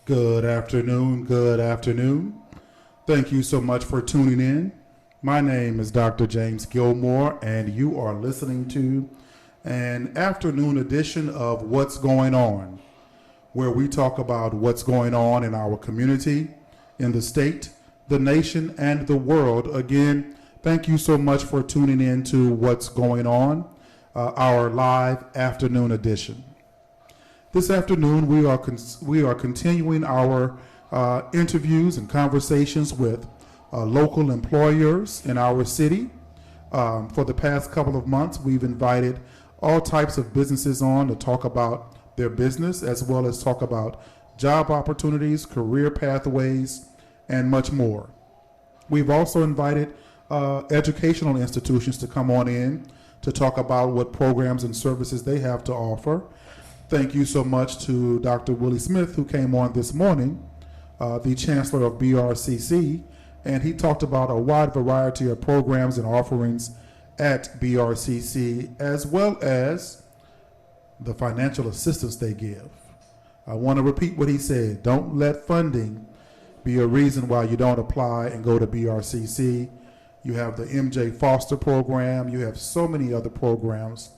Good afternoon, good afternoon. Thank you so much for tuning in. My name is Dr. James Gilmore, and you are listening to an afternoon edition of What's Going On, where we talk about what's going on in our community, in the state, the nation, and the world. Again, thank you so much for tuning in to What's Going On, our live afternoon edition. This afternoon, we are continuing our interviews and conversations with local employers in our city. For the past couple of months, we've invited all types of businesses on to talk about their business, as well as talk about job opportunities, career pathways, and much more. We've also invited educational institutions to come on in to talk about what programs and services they have to offer. Thank you so much to Dr. Willie Smith, who came on this morning, the Chancellor of BRCC, and he talked about a wide variety of programs and offerings at BRCC, as well as the financial assistance they give. I want to repeat what he said. Don't let funding be a reason why you don't apply and go to BRCC. You have the MJ Foster program. You have so many other programs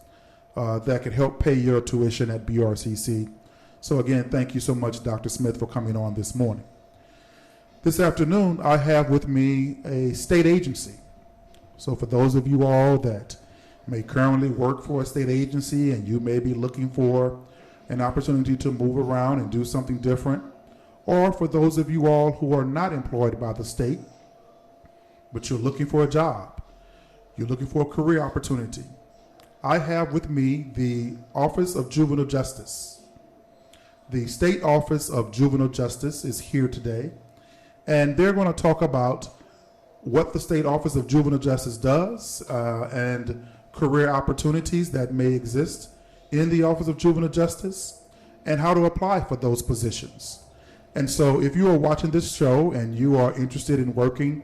that could help pay your tuition at BRCC. So again, thank you so much, Dr. Smith, for coming on this morning. This afternoon, I have with me a state agency. So for those of you all that may currently work for a state agency and you may be looking for an opportunity to move around and do something different, or for those of you all who are not employed by the state, but you're looking for a job, you're looking for a career opportunity, I have with me the Office of Juvenile Justice. The State Office of Juvenile Justice is here today, and they're going to talk about what the State Office of Juvenile Justice does and career opportunities that may exist in the Office of Juvenile Justice and how to apply for those positions. And so if you are watching this show and you are interested in working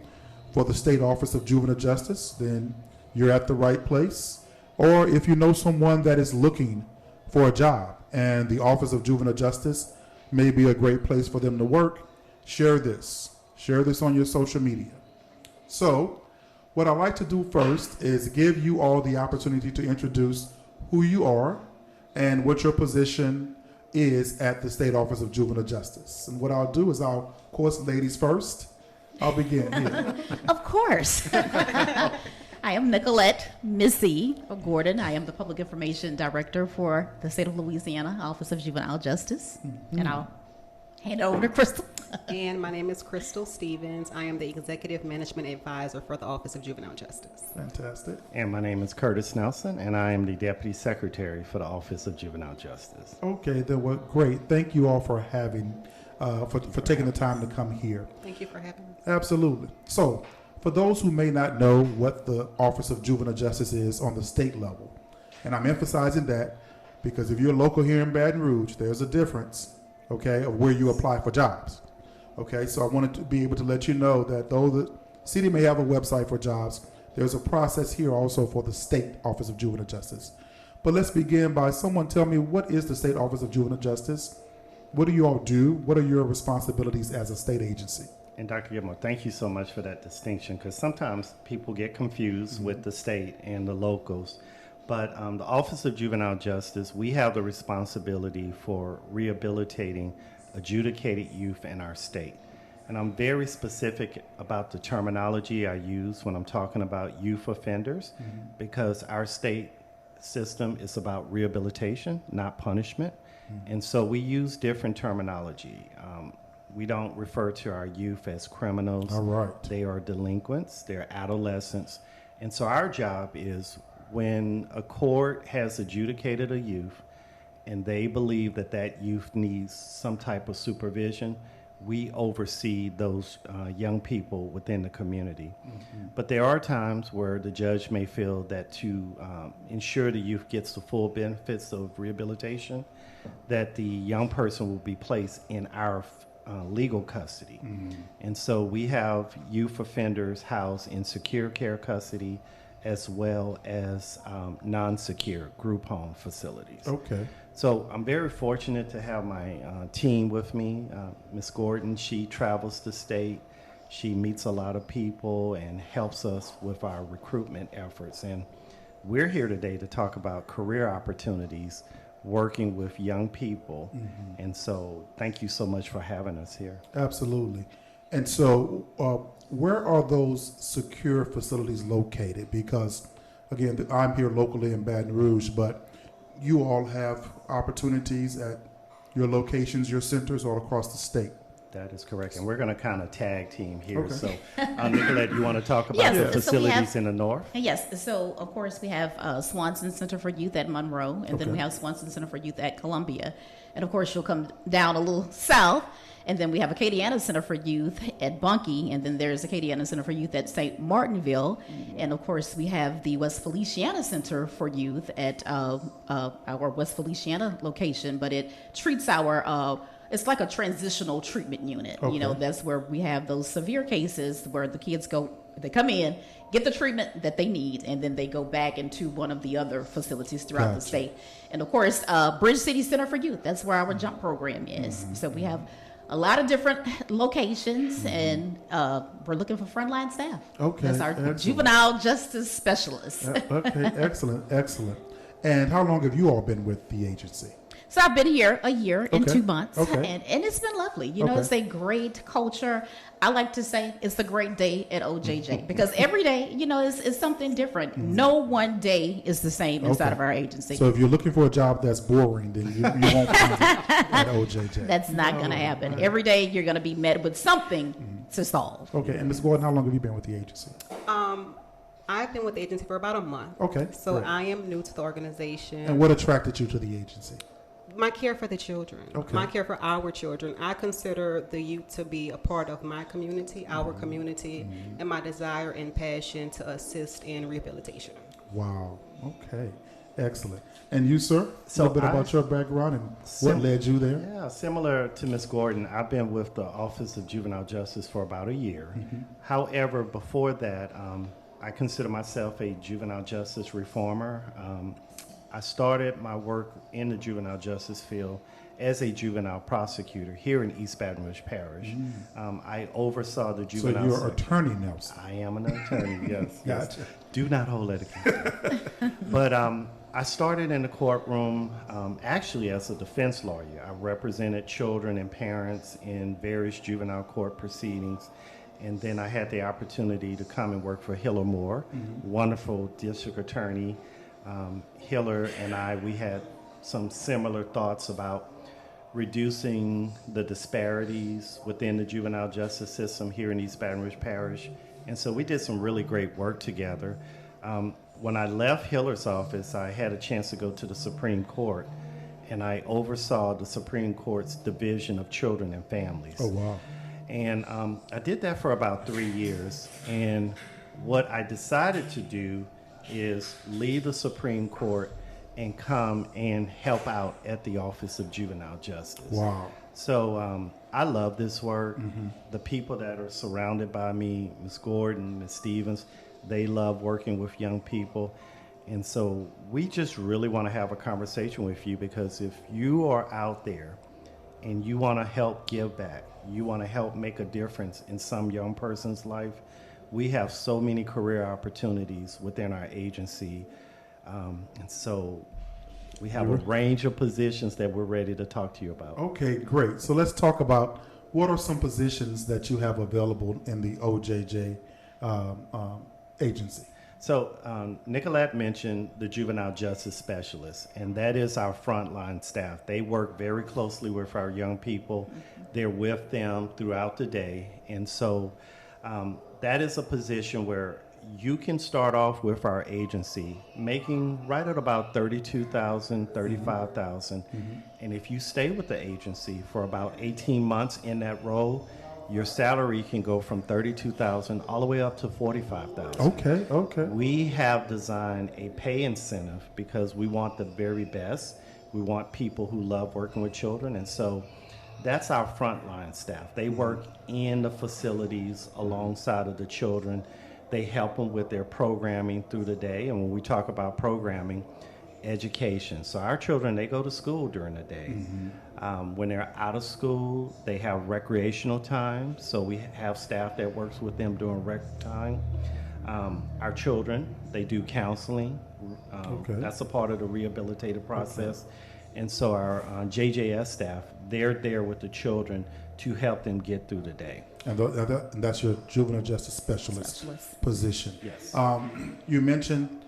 for the State Office of Juvenile Justice, then you're at the right place. Or if you know someone that is looking for a job and the Office of Juvenile Justice may be a great place for them to work, share this. Share this on your social media. So what I'd like to do first is give you all the opportunity to introduce who you are and what your position is at the State Office of Juvenile Justice. And what I'll do is of course, ladies first, I'll begin here. Of course. I am Nicolette Missy Gordon. I am the Public Information Director for the State of Louisiana Office of Juvenile Justice. Mm-hmm. And I'll hand it over to Crystal. And my name is Crystal Stevens. I am the Executive Management Advisor for the Office of Juvenile Justice. Fantastic. And my name is Curtis Nelson, and I am the Deputy Secretary for the Office of Juvenile Justice. Okay, then well, great. Thank you all for having, for taking the time to come here. Thank you for having us. Absolutely. So, for those who may not know what the Office of Juvenile Justice is on the state level, and I'm emphasizing that because if you're local here in Baton Rouge, there's a difference, okay, of where you apply for jobs. Okay, so I wanted to be able to let you know that though the city may have a website for jobs, there's a process here also for the State Office of Juvenile Justice. But let's begin by someone tell me, what is the State Office of Juvenile Justice? What do you all do? What are your responsibilities as a state agency? And Dr. Gilmore, thank you so much for that distinction, because sometimes people get confused with the state and the locals. But the Office of Juvenile Justice, we have the responsibility for rehabilitating adjudicated youth in our state. And I'm very specific about the terminology I use when I'm talking about youth offenders, because our state system is about rehabilitation, not punishment. And so we use different terminology. We don't refer to our youth as criminals. All right. They are delinquents, they're adolescents. And so our job is when a court has adjudicated a youth and they believe that that youth needs some type of supervision, we oversee those young people within the community. Mm-hmm. But there are times where the judge may feel that to ensure the youth gets the full benefits of rehabilitation, that the young person will be placed in our legal custody. Mm-hmm. And so we have youth offenders housed in secure care custody as well as non-secure group home facilities. Okay. So I'm very fortunate to have my team with me. Ms. Gordon, she travels the state. She meets a lot of people and helps us with our recruitment efforts. And we're here today to talk about career opportunities working with young people. And so thank you so much for having us here. Absolutely. And so where are those secure facilities located? Because, again, I'm here locally in Baton Rouge, but you all have opportunities at your locations, your centers all across the state. That is correct. And we're going to kind of tag team here. Okay. So, Nicolette, you want to talk about Yes, the so we facilities have- in the north? Yes, so of course we have Swanson Center for Youth at Monroe, and then Okay. we have Swanson Center for Youth at Columbia. And of course you'll come down a little south, and then we have Acadiana Center for Youth at Bunkie, and then there's Acadiana Center for Youth at St. Martinville. And of course we have the West Feliciana Center for Youth at our West Feliciana location, but it treats our it's like a transitional treatment unit. You know, Okay. that's where we have those severe cases where the kids they come in, get the treatment that they need, and then they go back into one of the other facilities throughout the Gotcha. state. And of course, Bridge City Center for Youth, that's where our JUMP program is. So we have a lot of different locations, and we're looking for frontline staff. Okay, That's our excellent. juvenile justice specialist. Okay, excellent, excellent. And how long have you all been with the agency? So I've been here a year and Okay. 2 months, Okay. and it's been lovely. You know, Okay. it's a great culture. I like to say it's a great day at OJJ because every day, you know, is something different. No one day is the same inside Okay. of our agency. So if you're looking for a job that's boring, then you won't find it at OJJ. That's not going to happen. Every day you're going to be met with something to solve. Okay, and Ms. Gordon, how long have you been with the agency? I've been with the agency for about a month. Okay, So great. I am new to the organization. And what attracted you to the agency? My care for the children, Okay. my care for our children. I consider the youth to be a part of my community, our community, and my desire and passion to assist in rehabilitation. Wow, okay, excellent. And you, sir? So a little bit I- about your background and what Sim- led you there? Yeah, similar to Ms. Gordon, I've been with the Office of Juvenile Justice for about a year. However, before that, I consider myself a juvenile justice reformer. I started my work in the juvenile justice field as a juvenile prosecutor here in East Baton Rouge Parish. I oversaw the So juvenile. you're section. attorney Nelson. I am an attorney, yes. yes. Gotcha. Do not hold that against me. But I started in the courtroom actually as a defense lawyer. I represented children and parents in various juvenile court proceedings. And then I had the opportunity to come and work for Hiller Moore, wonderful district attorney. Hiller and I, we had some similar thoughts about reducing the disparities within the juvenile justice system here in East Baton Rouge Parish. And so we did some really great work together. When I left Hiller's office, I had a chance to go to the Supreme Court, and I oversaw the Supreme Court's Division of Children and Families. Oh, wow. And I did that for about 3 years. And what I decided to do is leave the Supreme Court and come and help out at the Office of Juvenile Justice. Wow. So I love this work. The people that are surrounded by me, Ms. Gordon, Ms. Stevens, they love working with young people. And so we just really want to have a conversation with you, because if you are out there and you want to help give back, you want to help make a difference in some young person's life, we have so many career opportunities within our agency. And so we have a range of positions that we're ready to talk to you about. Okay, great. So let's talk about what are some positions that you have available in the OJJ agency. So Nicolette mentioned the juvenile justice specialist, and that is our frontline staff. They work very closely with our young people. They're with them throughout the day. And so that is a position where you can start off with our agency making right at about $32,000, $35,000. And if you stay with the agency for about 18 months in that role, your salary can go from $32,000 all the way up to $45,000. Okay, okay. We have designed a pay incentive because we want the very best. We want people who love working with children. And so that's our frontline staff. They work in the facilities alongside of the children. They help them with their programming through the day. And when we talk about programming, education. So our children, they go to school during the day. When they're out of school, they have recreational time. So we have staff that works with them during rec time. Our children, they do counseling. That's a part of the rehabilitative process. And so our JJS staff, they're there with the children to help them get through the day. And that's your juvenile justice specialist position. Yes. You mentioned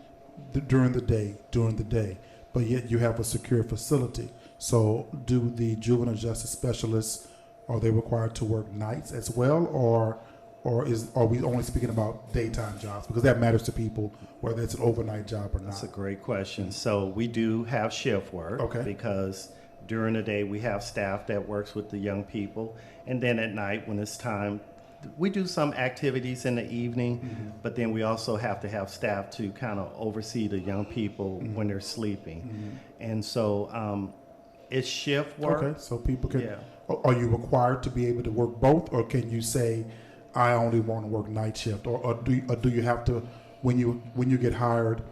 during the day, but yet you have a secure facility. So do the juvenile justice specialists, are they required to work nights as well, or are we only speaking about daytime jobs? Because that matters to people, whether it's an overnight job or not. That's a great question. So we do have shift work because during the day we have staff that works with the young people, and then at night when it's time, we do some activities in the evening, but then we also have to have staff to kind of oversee the young people when they're sleeping. And so it's shift work. Okay, so people can, are you required to be able to work both, or can you say, I only want to work night shift, or do you have to, when you get hired,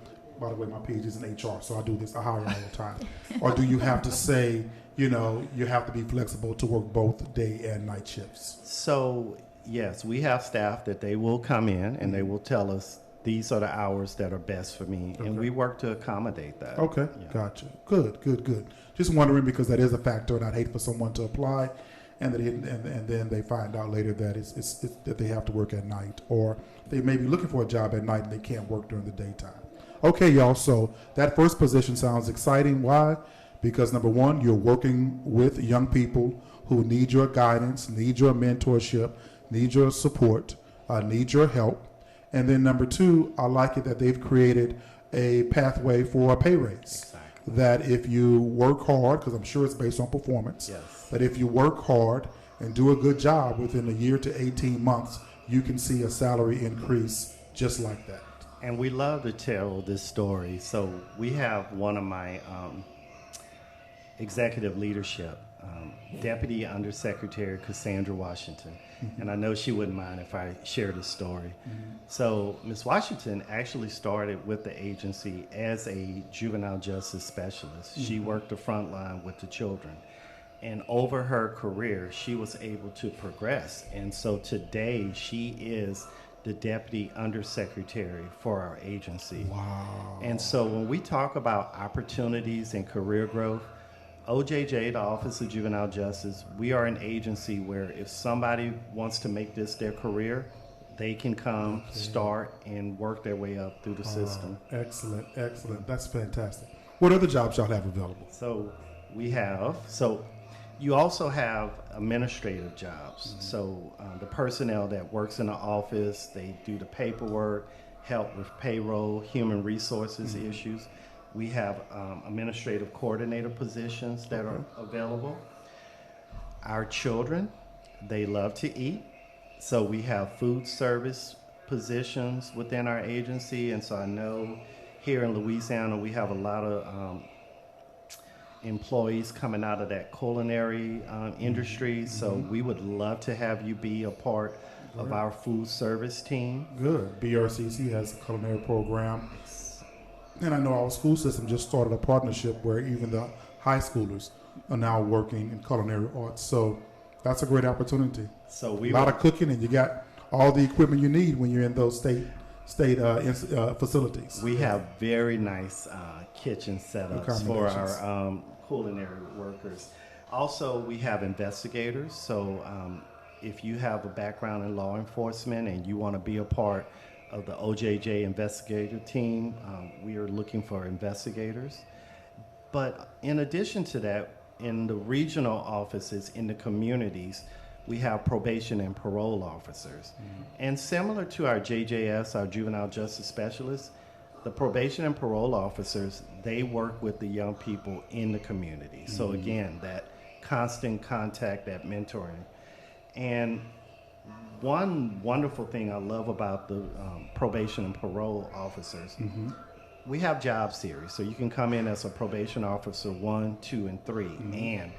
by the way, my PhD is in HR, so I do this, I hire all the time, or do you have to say, you have to be flexible to work both day and night shifts? So yes, we have staff that they will come in and they will tell us these are the hours that are best for me, and we work to accommodate that. Okay, gotcha. Good. Just wondering, because that is a factor, and I'd hate for someone to apply and then they find out later that it's that they have to work at night, or they may be looking for a job at night and they can't work during the daytime. Okay, y'all, so that first position sounds exciting. Why? Because number one, you're working with young people who need your guidance, need your mentorship, need your support, need your help. And then number two, I like it that they've created a pathway for a pay raise. Exactly. That if you work hard, because I'm sure it's based on performance, that if you work hard and do a good job within a year to 18 months, you can see a salary increase just like that. And we love to tell this story. So we have one of my executive leadership, Deputy Undersecretary Cassandra Washington. And I know she wouldn't mind if I share this story. So Ms. Washington actually started with the agency as a juvenile justice specialist. She worked the front line with the children. And over her career, she was able to progress. And so today she is the Deputy Undersecretary for our agency. Wow. And so when we talk about opportunities and career growth, OJJ, the Office of Juvenile Justice, we are an agency where if somebody wants to make this their career, they can come, start, and work their way up through the system. Excellent. That's fantastic. What other jobs y'all have available? So you also have administrative jobs. So the personnel that works in the office, they do the paperwork, help with payroll, human resources issues. We have administrative coordinator positions that are available. Our children, they love to eat. So we have food service positions within our agency. And so I know here in Louisiana, we have a lot of employees coming out of that culinary industry. So we would love to have you be a part of our food service team. Good. BRCC has a culinary program. And I know our school system just started a partnership where even the high schoolers are now working in culinary arts. So that's a great opportunity. So a lot of cooking, and you got all the equipment you need when you're in those state facilities. We have very nice kitchen setups for our culinary workers. Also, we have investigators. So if you have a background in law enforcement and you want to be a part of the OJJ investigator team, we are looking for investigators. But in addition to that, in the regional offices in the communities, we have probation and parole officers. And similar to our JJS, our juvenile justice specialists, the probation and parole officers, they work with the young people in the community. So again, that constant contact, that mentoring. And one wonderful thing I love about the probation and parole officers, we have job series. So you can come in as a probation officer 1, 2, and 3. And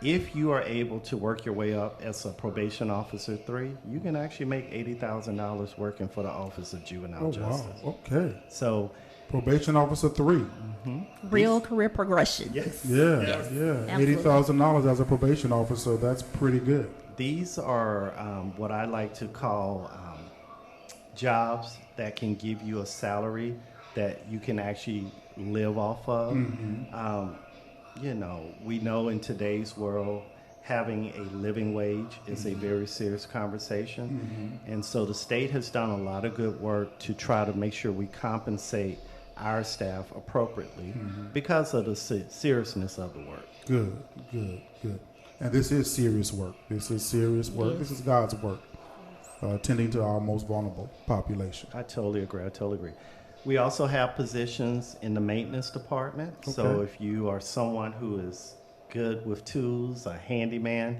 if you are able to work your way up as a probation officer 3, you can actually make $80,000 working for the Office of Juvenile Justice. Wow. Okay. So Probation officer 3. Real career progression. Yes. Yeah, Yes. yeah. Absolutely. $80,000 as a probation officer. That's pretty good. These are what I like to call jobs that can give you a salary that you can actually live off of. You know, we know in today's world, having a living wage is a very serious conversation. And so the state has done a lot of good work to try to make sure we compensate our staff appropriately because of the seriousness of the work. Good, good, good. And this is serious work. This is serious work. This is God's work, tending to our most vulnerable population. I totally agree. We also have positions in the maintenance department. So Okay. if you are someone who is good with tools, a handyman,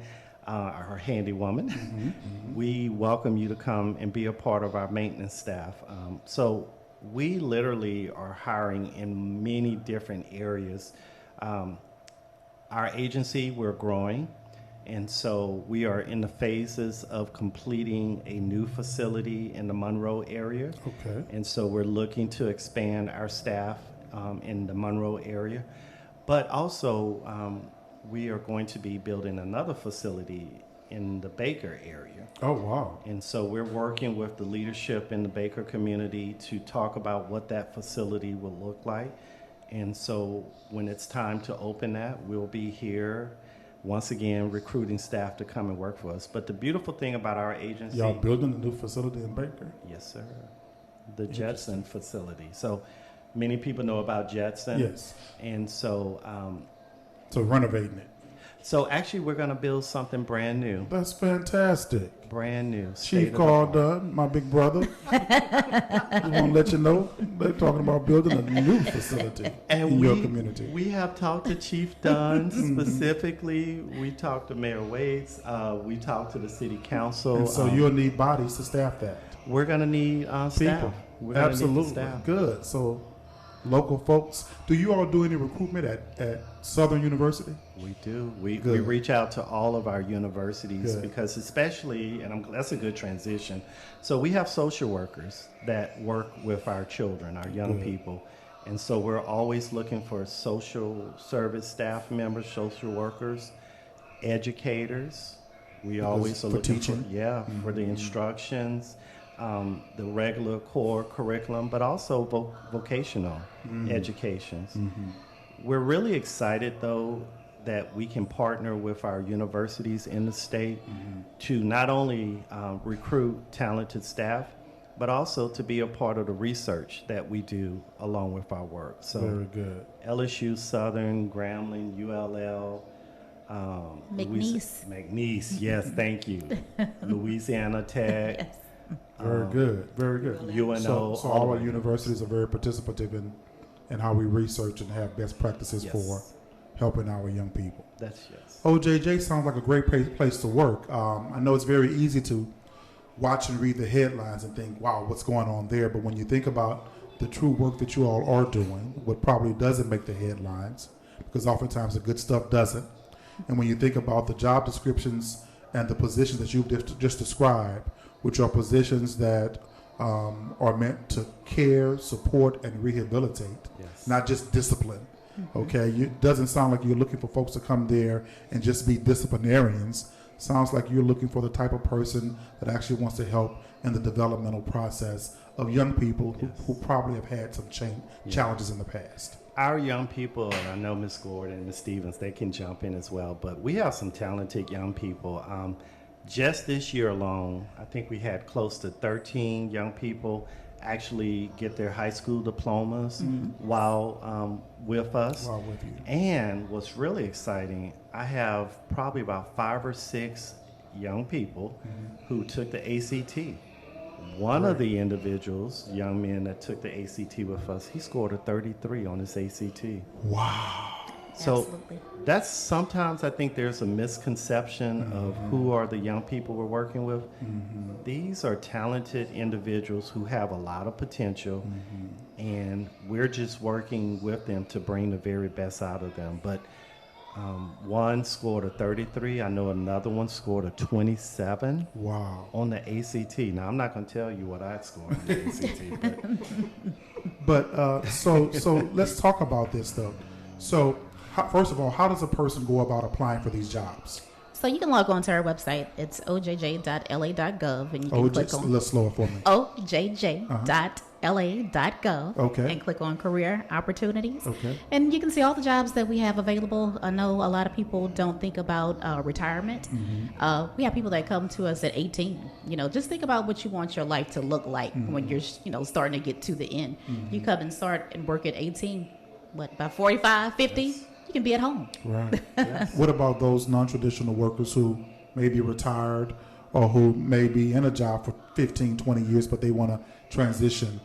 or a handy woman, we welcome you to come and be a part of our maintenance staff. So we literally are hiring in many different areas. Our agency, we're growing, and so we are in the phases of completing a new facility in the Monroe area. Okay. And so we're looking to expand our staff in the Monroe area. But also, we are going to be building another facility in the Baker area. Oh, wow. And so we're working with the leadership in the Baker community to talk about what that facility will look like. And so when it's time to open that, we'll be here once again recruiting staff to come and work for us. But the beautiful thing about our agency... Y'all building a new facility in Baker? Yes, sir. The Jetson facility. So many people know about Jetson. Yes. And so... So renovating it. So actually, we're going to build something brand new. That's fantastic. Brand new. Chief called my big brother. I want to let you know they're talking about building a new facility in your community. We have talked to Chief Dunn specifically. We talked to Mayor Waits. We talked to the city council. And so you'll need bodies to staff that. We're going to need staff. People. We're gonna need the Absolutely. staff. Good. So local folks. Do you all do any recruitment at Southern University? We do. We Good. reach out to all of our universities Good. because especially, and that's a good transition. So we have social workers that work with our children, our young Good. people. And so we're always looking for social service staff members, social workers, educators. We always are for looking teaching? for the instructions, the regular core curriculum, but also vocational educations. We're really excited, though, that we can partner with our universities in the state to not only recruit talented staff, but also to be a part of the research that we do along with our work. So Very good. LSU, Southern, Grambling, ULL, McNeese, yes, thank you. Louisiana Tech. Yes. Very good. Very good. UNO. So all all our around. universities are very participative in how we research and have best practices Yes. for helping our young people. That's yes. OJJ sounds like a great place to work. I know it's very easy to watch and read the headlines and think, wow, what's going on there? But when you think about the true work that you all are doing, what probably doesn't make the headlines, because oftentimes the good stuff doesn't. And when you think about the job descriptions and the positions that you've just described, which are positions that are meant to care, support, and rehabilitate, Yes. not just discipline. Okay, it doesn't sound like you're looking for folks to come there and just be disciplinarians. Sounds like you're looking for the type of person that actually wants to help in the developmental process of young people who probably have had some challenges in the past. Our young people, and I know Ms. Gordon and Ms. Stevens, they can jump in as well, but we have some talented young people. Just this year alone, I think we had close to 13 young people actually get their high school diplomas while with us. While with you. And what's really exciting, I have probably about 5 or 6 young people who took the ACT. One of the individuals, young men that took the ACT with us, he scored a 33 on his ACT. Wow. So Absolutely. that's sometimes I think there's a misconception of who are the young people we're working with. These are talented individuals who have a lot of potential, and we're just working with them to bring the very best out of them. But one scored a 33. I know another one scored a 27 Wow. on the ACT. Now, I'm not going to tell you what I scored on the ACT, but But so let's talk about this though. So first of all, how does a person go about applying for these jobs? So you can log on to our website. It's ojj.la.gov, and you can click Just a on little slower for me. ojj.la.gov, Okay. and click on career opportunities. Okay. And you can see all the jobs that we have available. I know a lot of people don't think about retirement. We have people that come to us at 18. Just think about what you want your life to look like when you're, starting to get to the end. You come and start and work at 18. By 45, 50, you can be at home. Right. What about those non-traditional workers who may be retired or who may be in a job for 15, 20 years, but they want to transition?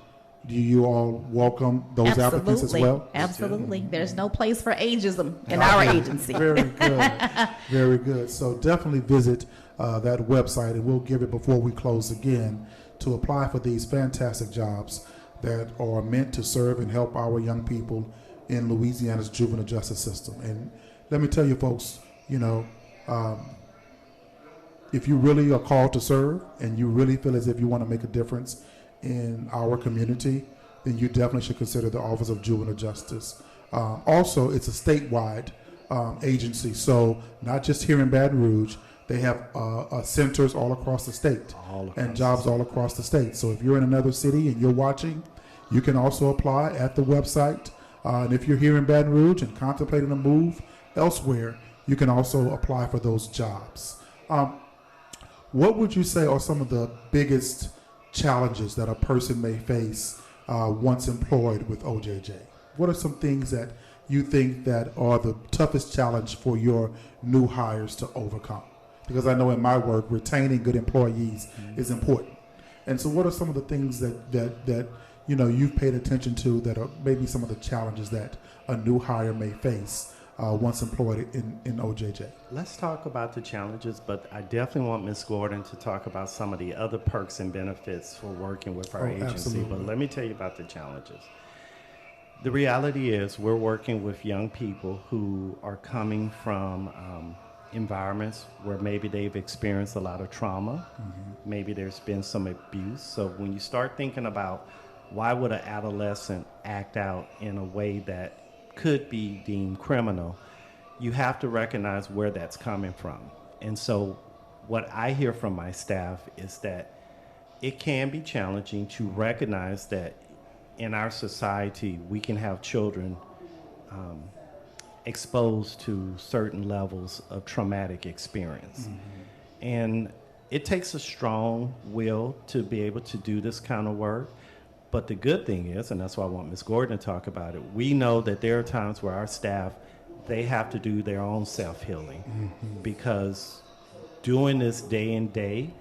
Do you all welcome those applicants as well? Absolutely. There's no place for ageism in our agency. Very good. Very good. So definitely visit that website, and we'll give it before we close again, to apply for these fantastic jobs that are meant to serve and help our young people in Louisiana's juvenile justice system. And let me tell you folks, if you really are called to serve and you really feel as if you want to make a difference in our community, then you definitely should consider the Office of Juvenile Justice. Also, it's a statewide agency, so not just here in Baton Rouge. They have centers all across the state and jobs all across the state. So if you're in another city and you're watching, you can also apply at the website. And if you're here in Baton Rouge and contemplating a move elsewhere, you can also apply for those jobs. What would you say are some of the biggest challenges that a person may face once employed with OJJ? What are some things that you think that are the toughest challenge for your new hires to overcome? Because I know in my work, retaining good employees is important. And so what are some of the things that you've paid attention to that are maybe some of the challenges that a new hire may face once employed in OJJ? Let's talk about the challenges, but I definitely want Ms. Gordon to talk about some of the other perks and benefits for working with our agency. Absolutely. But let me tell you about the challenges. The reality is we're working with young people who are coming from environments where maybe they've experienced a lot of trauma. Maybe there's been some abuse. So when you start thinking about why would an adolescent act out in a way that could be deemed criminal, you have to recognize where that's coming from. And so what I hear from my staff is that it can be challenging to recognize that in our society we can have children exposed to certain levels of traumatic experience. And it takes a strong will to be able to do this kind of work. But the good thing is, and that's why I want Ms. Gordon to talk about it, we know that there are times where our staff, they have to do their own self-healing because doing this day in day,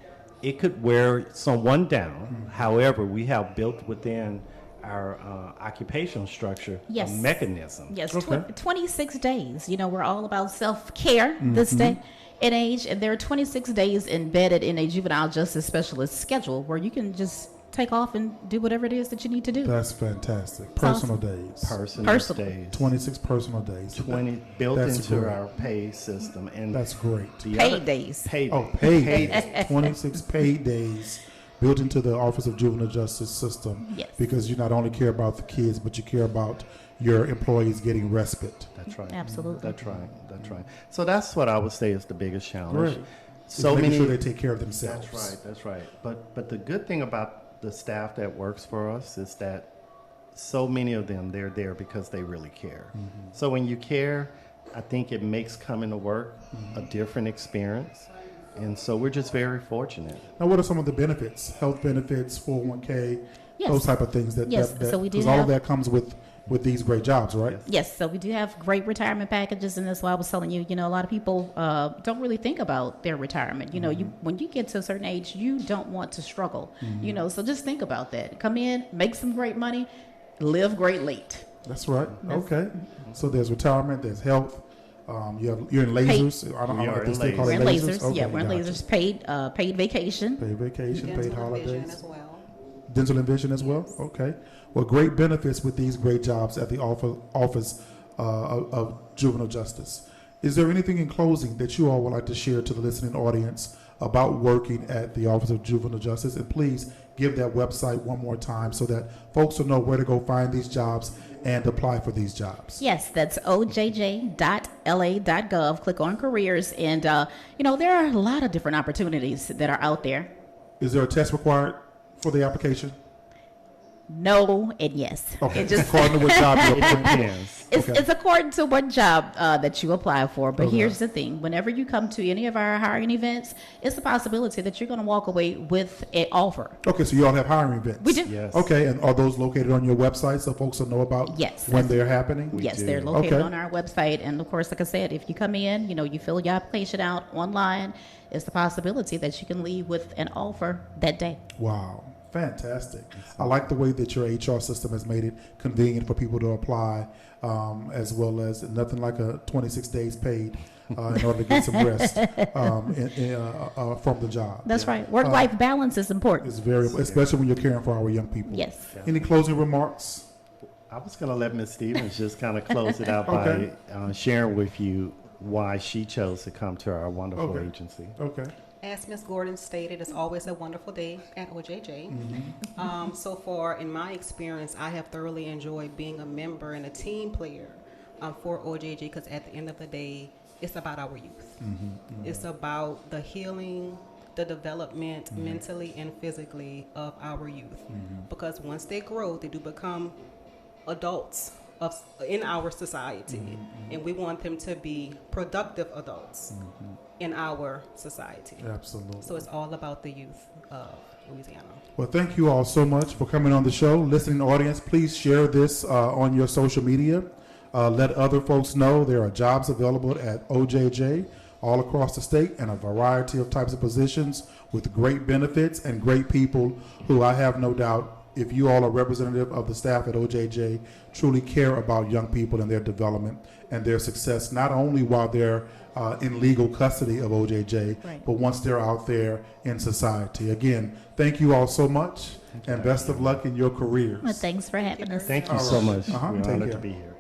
it could wear someone down. However, we have built within our occupational structure a mechanism. Yes, 26 days. We're all about self-care this day and age, and there are 26 days embedded in a juvenile justice specialist schedule where you can just take off and do whatever it is that you need to do. That's fantastic. Personal days. Personal days. 26 personal days. 20 built That's into great. our pay system. And that's great. Paid days. Paid days. 26 paid days built into the Office of Juvenile Justice system. Yes. Because you not only care about the kids, but you care about your employees getting respite. That's right. Absolutely. That's right. So that's what I would say is the biggest challenge. Great. So making many, sure they take care of themselves. That's right. But the good thing about the staff that works for us is that so many of them, they're there because they really care. So when you care, I think it makes coming to work a different experience. And so we're just very fortunate. Now, what are some of the benefits? Health benefits, 401k, Yes. those type of things. So we do because all of that comes with these great jobs, right? Yes, so we do have great retirement packages, and that's why I was telling you, a lot of people don't really think about their retirement. When you get to a certain age, you don't want to struggle, so just think about that. Come in, make some great money, live great late. That's right. Okay. So there's retirement, there's health. You're in lasers. I don't know if they still call it We're in lasers. lasers. Okay, we're in gotcha. lasers. Paid vacation. Paid vacation, Dental paid and holidays. vision as well. Dental and vision as well? Okay. Well, great benefits with these great jobs at the Office of Juvenile Justice. Is there anything in closing that you all would like to share to the listening audience about working at the Office of Juvenile Justice? And please give that website one more time so that folks will know where to go find these jobs and apply for these jobs. Yes, that's ojj.la.gov. Click on careers, and there are a lot of different opportunities that are out there. Is there a test required for the application? No and yes. Okay. It just According to what job you apply. Depends. it's according to what job that you apply for. But Okay. here's the thing: whenever you come to any of our hiring events, it's a possibility that you're going to walk away with an offer. Okay, so you all have hiring events. We do. Yes. Okay, and are those located on your website so folks will know about Yes. when they're happening? Yes, do. they're located Okay. on our website. And of course, like I said, if you come in, you fill your application out online, it's the possibility that you can leave with an offer that day. Wow, fantastic. I like the way that your HR system has made it convenient for people to apply, as well as nothing like a 26 days paid in order to get some rest from the job. That's right. Work-life balance is important. It's very, especially when you're caring for our young people. Yes. Any closing remarks? I was going to let Ms. Stevens just kind of close it out Okay. by sharing with you why she chose to come to our wonderful Okay. agency. Okay. As Ms. Gordon stated, it's always a wonderful day at OJJ. So far, in my experience, I have thoroughly enjoyed being a member and a team player for OJJ, because at the end of the day, it's about our youth. It's about the healing, the development mentally and physically of our youth. Because once they grow, they do become adults in our society, and we want them to be productive adults in our society. Absolutely. So it's all about the youth of Louisiana. Well, thank you all so much for coming on the show. Listening audience, please share this on your social media. Let other folks know there are jobs available at OJJ all across the state and a variety of types of positions with great benefits and great people who I have no doubt, if you all are representative of the staff at OJJ, truly care about young people and their development and their success, not only while they're in legal custody of OJJ, Right. but once they're out there in society. Again, thank you all so much, and best of luck in your careers. Well, thanks for having us. Thank you All so right. much. Uh-huh. We're Take honored care. to be here.